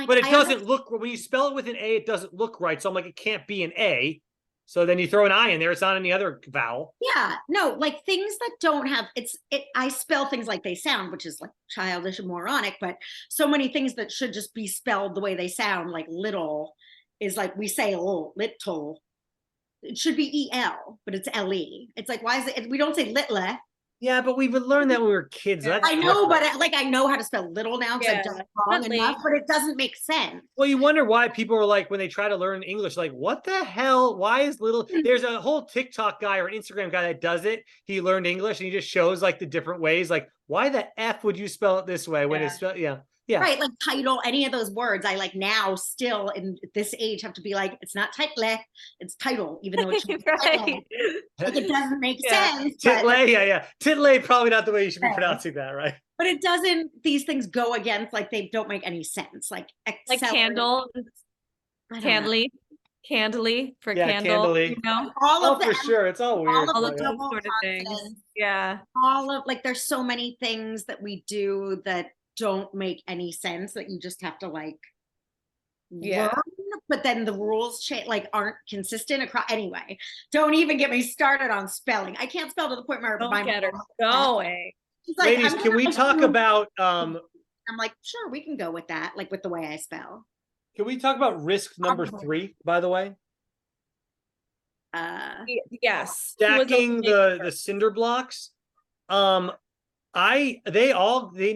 But it doesn't look, when you spell it with an A, it doesn't look right. So I'm like, it can't be an A. So then you throw an I in there. It's not any other vowel. Yeah, no, like things that don't have I spell things like they sound, which is like childish and moronic, but so many things that should just be spelled the way they sound, like little is like we say little. It should be EL, but it's LE. It's like, why is it? We don't say little. Yeah, but we would learn that when we were kids. Yeah. I know, but I know how to spell little now because I've done it wrong Definitely. enough, but it doesn't make sense. Well, you wonder why people are like, when they try to learn English, like, what the hell? Why is little? There's a whole TikTok guy or an Instagram guy that does it. He learned English and he just shows like the different ways. Like, why the F would you spell it this way when it's spelled? Yeah. Right, like title, any of those words, I now still in this age have to be like, it's not title, it's title, even though it's Right. like it doesn't make Yeah. sense. Titley, yeah. Titley, probably not the way you should be pronouncing that, right? But it doesn't, these things go against, like they don't make any sense. Like candle, candly for candle. Candly. All of for sure. It's all weird. all of those the double sort of things. consonants, Yeah. all of there's so many things that we do that don't make any sense that you just have to learn, but then the rules aren't consistent across. Anyway, don't even get me started on spelling. I can't spell to the point where Don't get her going. Like, ladies, can we talk about I'm like, sure, we can go with that, like with the way I spell. Can we talk about risk number 3, by the way? Yes. Stacking the cinder blocks. They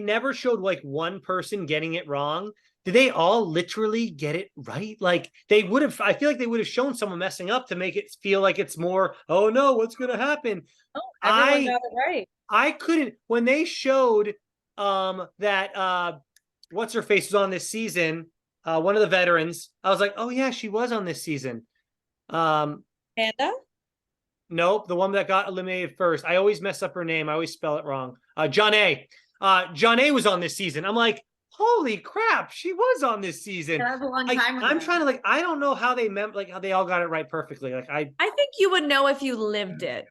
never showed like one person getting it wrong. Did they all literally get it right? Like I feel like they would have shown someone messing up to make it feel like it's more, oh no, what's gonna happen? Oh, everyone got it right. I couldn't, when they showed that what's her face was on this season, one of the veterans, I was like, oh yeah, she was on this season. Panda? Nope, the one that got eliminated first. I always mess up her name. I always spell it wrong. John A. John A was on this season. I'm like, holy crap, she was on this season. That was a long time ago. I'm trying to I don't know how they how they all got it right perfectly. I think you would know if you lived it.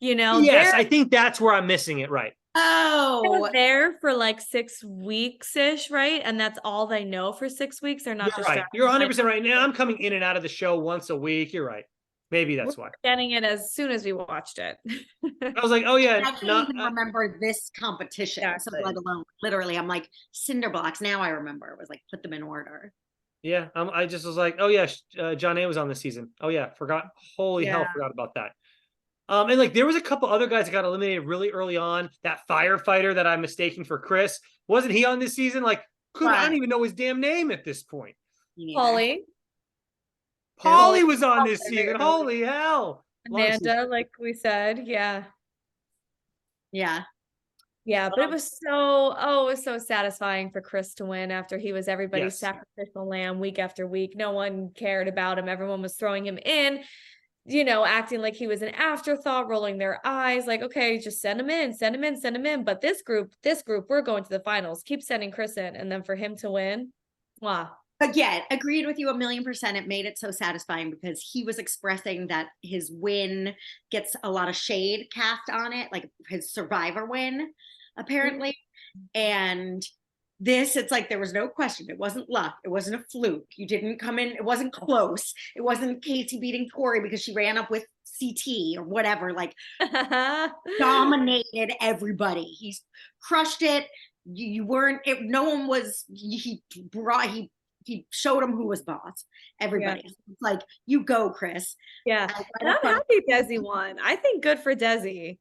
Yes, I think that's where I'm missing it. Right. Oh, there for like 6 weeks ish, right? And that's all they know for 6 weeks. They're not You're right. You're 100% right. Now I'm coming in and out of the show once a week. You're right. Maybe that's why. Getting it as soon as we watched it. I was like, oh yeah, I can't even remember this competition. So let alone literally, I'm like cinder blocks. Now I remember. It was like put them in order. Yeah, I just was like, oh yeah, John A was on this season. Oh yeah, forgot. Holy hell, forgot about that. And like there was a couple other guys that got eliminated really early on. That firefighter that I'm mistaking for Chris, wasn't he on this season? Like, I don't even know his damn name at this point. Paulie was on this season. Holy hell. Amanda, like we said, yeah. But it was so satisfying for Chris to win after he was everybody's sacrificial lamb week after week. No one cared about him. Everyone was throwing him in, acting like he was an afterthought, rolling their eyes, like, okay, just send him in. But this group, we're going to the finals. Keep sending Chris in. And then for him to win, wow. Again, agreed with you 1,000,000%. It made it so satisfying because he was expressing that his win gets a lot of shade cast on it, like his survivor win, apparently. And this, it's like there was no question. It wasn't luck. It wasn't a fluke. You didn't come in. It wasn't close. It wasn't Casey beating Tori because she ran up with CT or whatever. Like dominated everybody. He's crushed it. You weren't. No one was. He showed him who was boss. Everybody. Yeah. It's like, you go, Chris. Yeah. And I'm happy Desi won. I think good for Desi.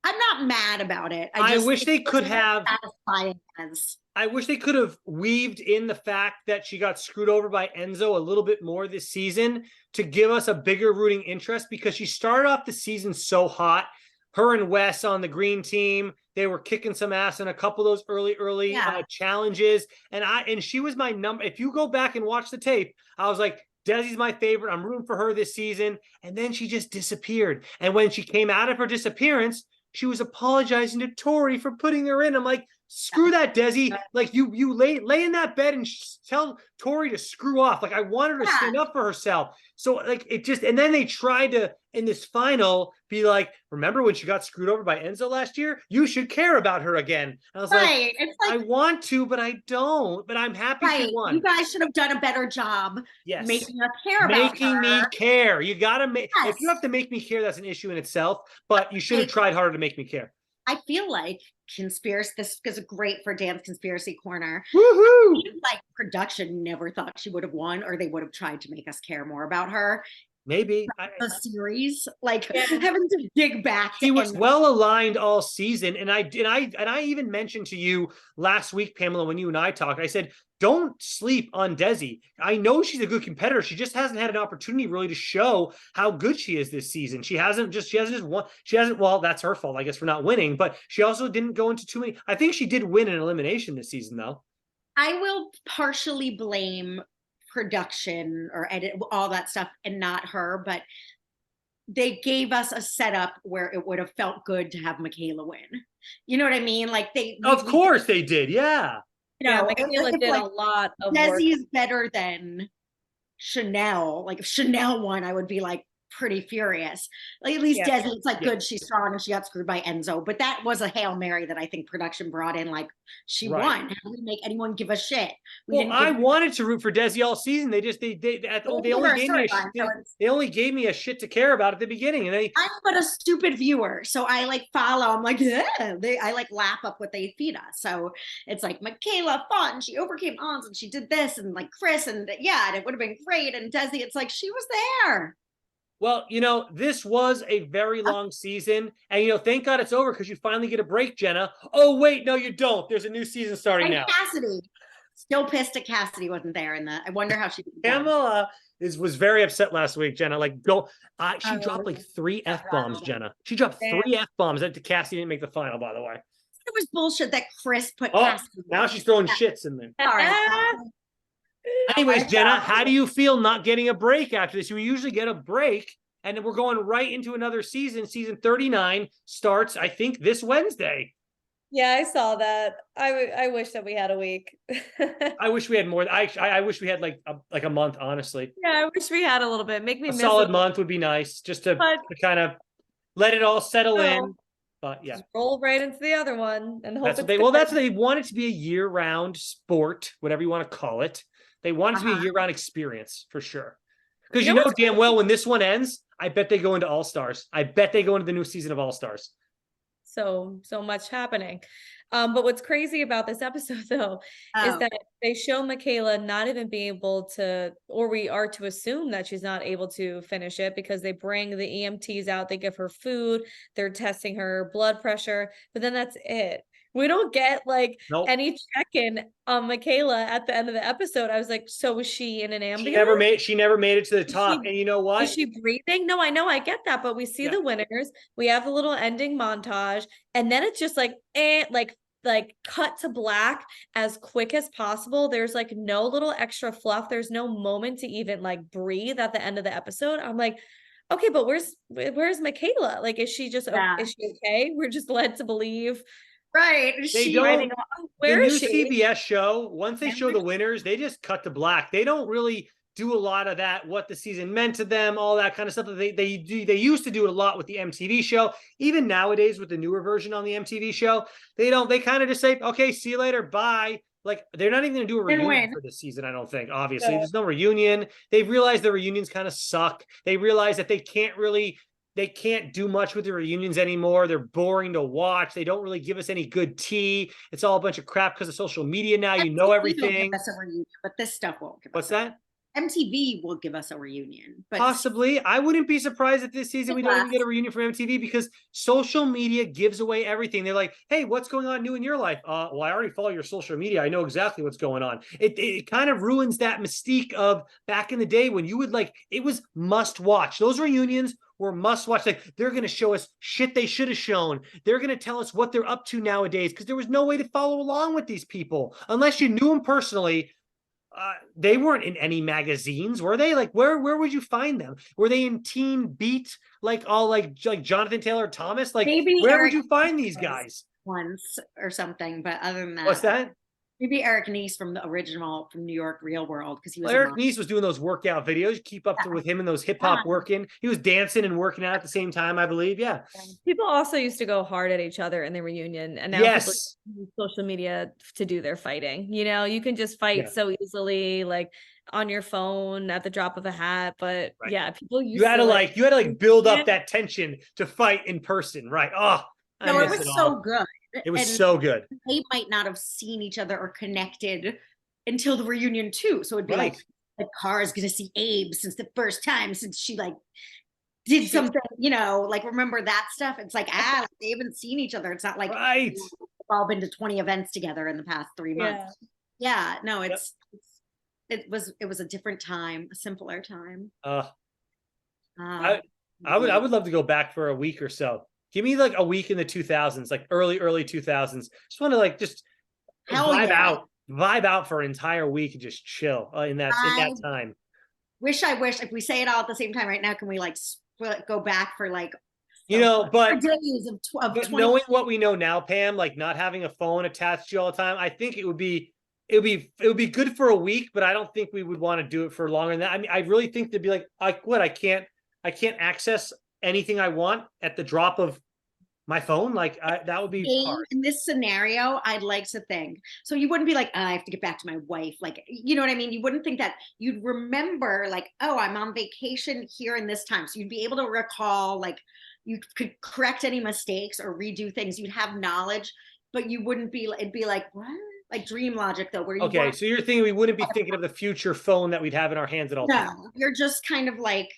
I'm not mad about it. I wish they could have. I wish they could have weaved in the fact that she got screwed over by Enzo a little bit more this season to give us a bigger rooting interest, because she started off the season so hot. Her and Wes on the green team, they were kicking some ass in a couple of those early challenges. And she was my number. If you go back and watch the tape, I was like, Desi's my favorite. I'm rooting for her this season. And then she just disappeared. And when she came out of her disappearance, she was apologizing to Tori for putting her in. I'm like, screw that, Desi. Like you lay in that bed and tell Tori to screw off. Like I want her to stand up for herself. So like it just, and then they tried to, in this final, be like, remember when she got screwed over by Enzo last year? You should care about her again. And I was like, I want to, but I don't. But I'm happy she won. You guys should have done a better job making us care about her. Making me care. You got to make, if you have to make me care, that's an issue in itself. But you should have tried harder to make me care. I feel like this is great for Dan's Conspiracy Corner. Woohoo! Like production never thought she would have won, or they would have tried to make us care more about her. Maybe the series, like having to dig back. He was well aligned all season, and I even mentioned to you last week, Pamela, when you and I talked, I said, don't sleep on Desi. I know she's a good competitor. She just hasn't had an opportunity really to show how good she is this season. She hasn't just won. Well, that's her fault, I guess, for not winning, but she also didn't go into too many. I think she did win an elimination this season, though. I will partially blame production or edit, all that stuff, and not her, but they gave us a setup where it would have felt good to have Michaela win. You know what I mean? Like of course they did. Yeah. Michaela did a lot of work. Desi's better than Chanel. Like if Chanel won, I would be like pretty furious. Like at least Desi, it's like good, she's strong, and she got screwed by Enzo. But that was a Hail Mary that I think production brought in. Like she won. How do we make anyone give a shit? I wanted to root for Desi all season. They only gave me a shit to care about at the beginning, and I'm but a stupid viewer, so I like follow. I'm like, I like lap up what they feed us. So it's like Michaela fun. She overcame odds, and she did this, and like Chris, and and it would have been great. And Desi, it's like she was there. Well, this was a very long season, and thank God it's over because you finally get a break, Jenna. Oh wait, no, you don't. There's a new season starting now. Cassidy, still pissed at Cassidy wasn't there I wonder how she. Pamela was very upset last week, Jenna. Like, she dropped like 3 F-bombs, Jenna. She dropped 3 F-bombs. That Cassidy didn't make the final, by the way. It was bullshit that Chris put. Cassidy now she's throwing shits in there. Sorry. Anyways, Jenna, how do you feel not getting a break after this? We usually get a break, and then we're going right into another season. Season 39 starts, I think, this Wednesday. Yeah, I saw that. I wish that we had a week. I wish we had more. I wish we had like a month, honestly. Yeah, I wish we had a little bit. Make me A miss solid it. month would be nice, just to But kind of let it all settle no, in. But yeah, just roll right into the other one and hope that's what it's they. good. Well, that's what they want it to be, a year-round sport, whatever you want to call it. They want it to be a Uh-huh. year-round experience for sure. Because You you know know what's damn well when this one ends, I bet they go into All Stars. I bet they go into the new season of All Stars. so much happening. But what's crazy about this episode though is Oh, that they show Michaela not even being able to, or we are to assume that she's not able to finish it, because they bring the EMTs out, they give her food, they're testing her blood pressure, but then that's it. We don't get like Nope. any check-in on Michaela at the end of the episode. I was like, so was she in an She ambulance? never made it to the top. she- And you know what? Is she breathing? No, I know, I get that, but we see Yeah. the winners. We have the little ending montage, and then it's just like, like cut to black as quick as possible. There's like no little extra fluff. There's no moment to even like breathe at the end of the episode. I'm like, okay, but where's Michaela? Like, is she just yeah. is she okay? We're just led to believe. Right. They She, don't. Where The is new she? CBS show, once they show the winners, they just cut to black. They don't really do a lot of that, what the season meant to them, all that kind of stuff. They used to do it a lot with the MTV show. Even nowadays with the newer version on the MTV show, they don't. They kind of just say, "Okay, see you later, bye." Like, they're not even going to do a Didn't reunion win. for this season. I don't think. Obviously, No. there's no reunion. They've realized the reunions kind of suck. They realize that they can't do much with the reunions anymore. They're boring to watch. They don't really give us any good tea. It's all a bunch of crap because of social media now. You know MTV will everything. give us a reunion, but this stuff won't give What's us that? MTV will give us a reunion, but Possibly. I wouldn't be surprised if this season we don't even get a reunion from MTV, because social media gives away everything. They're like, hey, what's going on new in your life? Well, I already follow your social media. I know exactly what's going on. It kind of ruins that mystique of back in the day when you would it was must watch. Those reunions were must watch. Like, they're going to show us shit they should have shown. They're going to tell us what they're up to nowadays, because there was no way to follow along with these people unless you knew them personally. They weren't in any magazines, were they? Like, where would you find them? Were they in Teen Beat, like all like Jonathan Taylor Thomas? Like, maybe where Eric would you find these guys? once or something. But other than that, What's that? maybe Eric Nies from the original from New York Real World, because he was Eric Nies was doing those workout videos. Keep up with him and those hip hop working. He was dancing and working out at the same time, I believe. Yeah. People also used to go hard at each other in the reunion, and now Yes. people use social media to do their fighting. You know, you can just fight so easily, like on your phone at the drop of a hat. But yeah, people used you had to build up that tension to fight in person, right? Oh, no, it was so good. It was so good. They might not have seen each other or connected until the reunion too. So it'd be like Cara's gonna see Abe since the first time since she like did something, you know, like remember that stuff. It's like they haven't seen each other. It's not like right. We've all been to 20 events together in the past 3 months. Yeah, no, it was a different time, a simpler time. I would love to go back for a week or so. Give me like a week in the 2000s, like early 2000s. Just want to like just vibe out for an entire week and just chill in that time. I wish if we say it all at the same time right now, can we like go back for like, but days of 20 knowing what we know now, Pam, like not having a phone attached to you all the time, I think it would be good for a week, but I don't think we would want to do it for longer than that. I mean, I really think they'd be like, I can't access anything I want at the drop of my phone. Like that would be hard. In this scenario, I'd like to think so. You wouldn't be like, I have to get back to my wife. Like, you know what I mean? You wouldn't think that. You'd remember like, oh, I'm on vacation here in this time. So you'd be able to recall, like you could correct any mistakes or redo things. You'd have knowledge, but you wouldn't be, it'd be like, what? Like dream logic though, where you so you're thinking we wouldn't be thinking of the future phone that we'd have in our hands at all times. No, you're just kind of like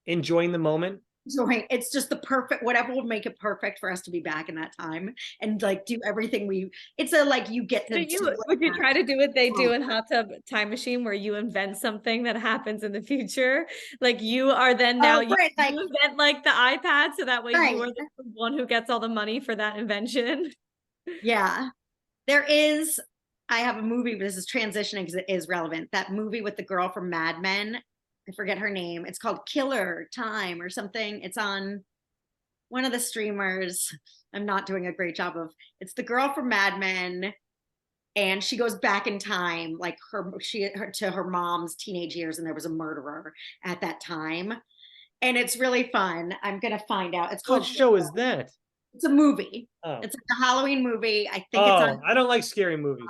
enjoying the moment. It's just the perfect, whatever would make it perfect for us to be back in that time and like do everything it's a like you get would you try to do what they do in Hot Tub Time Machine, where you invent something that happens in the future? Like you are then now you invent like the iPad, so that way you are the one who gets all the money for that invention. Yeah, I have a movie, but this is transitioning because it is relevant. That movie with the girl from Mad Men, I forget her name. It's called Killer Time or something. It's on one of the streamers. I'm not doing a great job of. It's the girl from Mad Men, and she goes back in time, like to her mom's teenage years, and there was a murderer at that time, and it's really fun. I'm gonna find out. It's What called. show is that? It's a movie. Oh. It's like a Halloween movie. I think it's Oh, on. I don't like scary movies.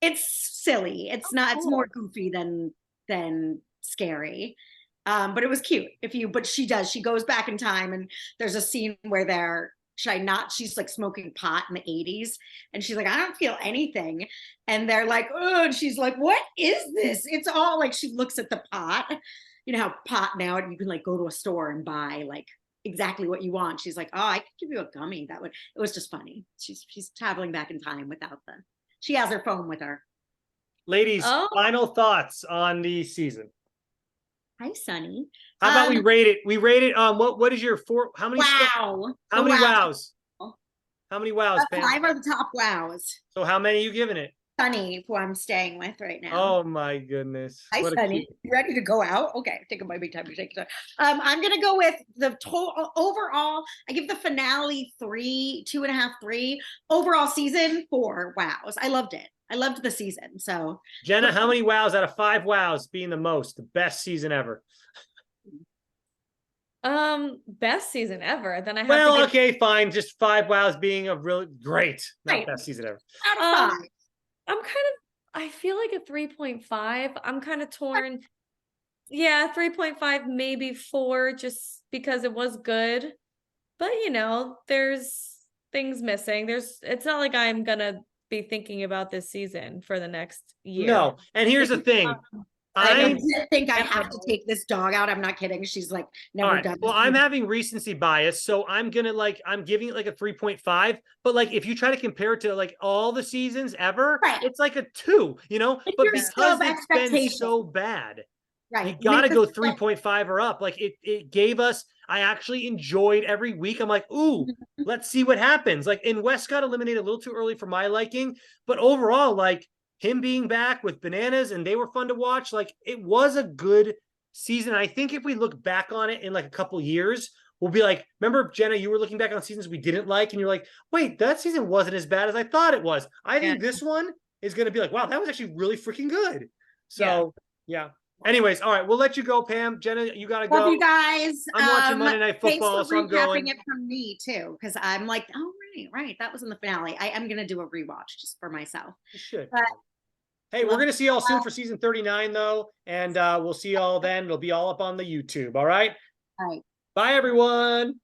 It's silly. It's not. It's more goofy than scary. But it was cute. But she does. She goes back in time, and there's a scene where she's like smoking pot in the 80s, and she's like, I don't feel anything. And they're like, oh, and she's like, what is this? It's all like, she looks at the pot. You know how pot now you can like go to a store and buy like exactly what you want. She's like, oh, I could give you a gummy. It was just funny. She's traveling back in time she has her phone with her. Ladies, final thoughts on the season. Hi, Sunny. How about we rate it? We rate it. What is your how many? Wow. How many wows? How many wows, Pam? 5 are the top wows. So how many are you giving it? Sunny, who I'm staying with right now. Oh my goodness. Hi, Sunny. You ready to go out? Okay, take my big time to take it. I'm gonna go with the total overall. I give the finale 2.5, 3. Overall season 4 wows. I loved it. I loved the season. So Jenna, how many wows out of 5 wows being the best season ever? Best season ever. Then I have well, to give... okay, fine. Just 5 wows being a really great, not right. Best season ever. Out of 5. I feel like a 3.5. I'm kind of torn. Yeah, 3.5, maybe 4, just because it was good. But there's things missing. It's not like I'm gonna be thinking about this season for the next year. No, and here's the thing. I think I have to take this dog out. I'm not kidding. She's like never done. Well, I'm having recency bias, so I'm giving it like a 3.5. But like, if you try to compare it to like all the seasons ever, it's like a 2. But because it's been so bad, you gotta go 3.5 or up. Like it gave us. I actually enjoyed every week. I'm like, ooh, let's see what happens. Like, and Wes got eliminated a little too early for my liking, but overall, like, him being back with Bananas and they were fun to watch. Like, it was a good season. I think if we look back on it in like a couple years, we'll be like, remember, Jenna, you were looking back on seasons we didn't like, and you're like, wait, that season wasn't as bad as I thought it was. I think this one is going to be like, wow, that was actually really freaking good. So, yeah. Anyways, all right, we'll let you go, Pam. Jenna, you got to go. Love you guys. I'm watching Monday Night Football, thanks for so I'm going. it from me, too, because I'm like, oh, right. That was in the finale. I am going to do a rewatch just for myself. You should. But hey, we're going to see y'all soon for season 39, though, and we'll see y'all then. It'll be all up on the YouTube, all right? All right. Bye, everyone.